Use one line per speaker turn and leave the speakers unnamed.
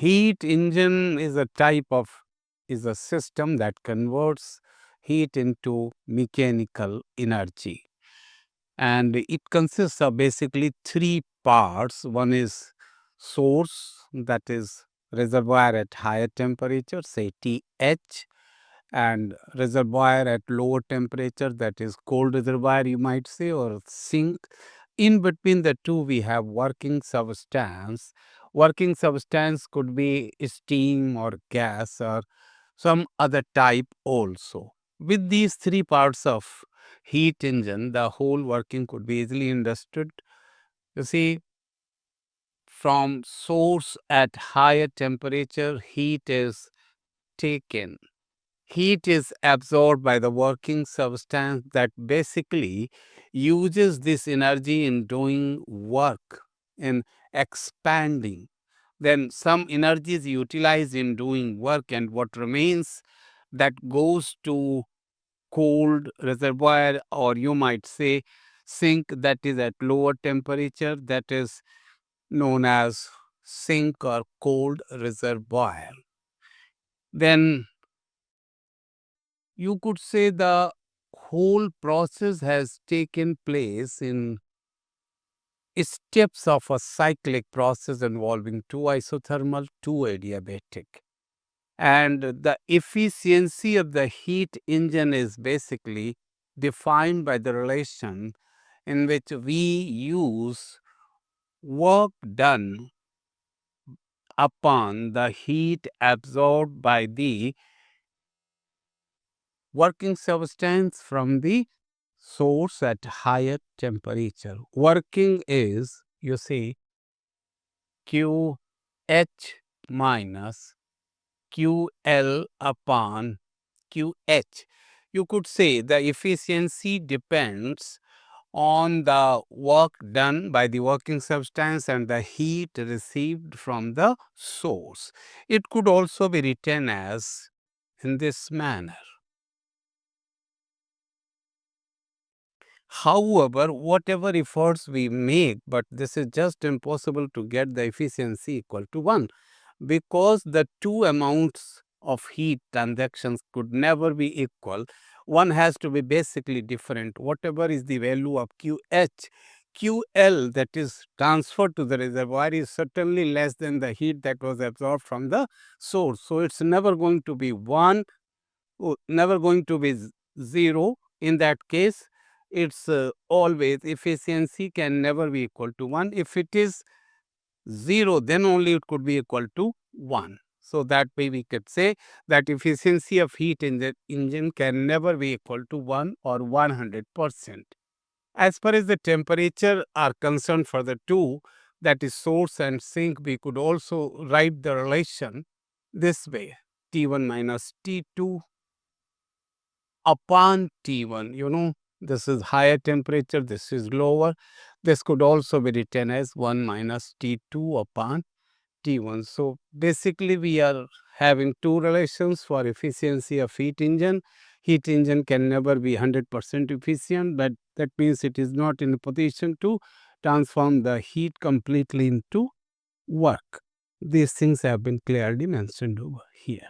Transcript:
Heat engine is a system that converts heat into mechanical energy. And it consists of basically three parts. One is source, that is reservoir at higher temperature, say TH, and reservoir at lower temperature, that is cold reservoir, you might say, or sink. In between the two, we have working substance. Working substance could be steam or gas or some other type also. With these three parts of heat engine, the whole working could be easily understood. You see, from source at higher temperature, heat is taken. Heat is absorbed by the working substance that basically uses this energy in doing work, in expanding. Then some energy is utilized in doing work, and what remains that goes to cold reservoir, or you might say sink, that is at lower temperature, that is known as sink or cold reservoir. Then you could say the whole process has taken place in steps of a cyclic process involving two isothermal, two adiabatic. And the efficiency of the heat engine is basically defined by the relation in which we use work done upon the heat absorbed by the working substance from the source at higher temperature. Working is, you see, QH minus QL upon QH. You could say the efficiency depends on the work done by the working substance and the heat received from the source. It could also be written as in this manner. However, whatever efforts we make, but this is just impossible to get the efficiency equal to 1, because the two amounts of heat transactions could never be equal. One has to be basically different. Whatever is the value of QH, QL that is transferred to the reservoir is certainly less than the heat that was absorbed from the source. So, it's never going to be 1, never going to be 0. In that case, it's always efficiency can never be equal to 1. If it is 0, then only it could be equal to 1. So, that way we could say that efficiency of heat engine can never be equal to 1 or 100%. As far as the temperature are concerned for the two, that is source and sink, we could also write the relation this way: T1 minus T2 upon T1. This is higher temperature, this is lower. This could also be written as 1 minus T2 upon T1. So, basically we are having two relations for efficiency of heat engine. Heat engine can never be 100% efficient, but that means it is not in a position to transform the heat completely into work. These things have been clearly mentioned over here.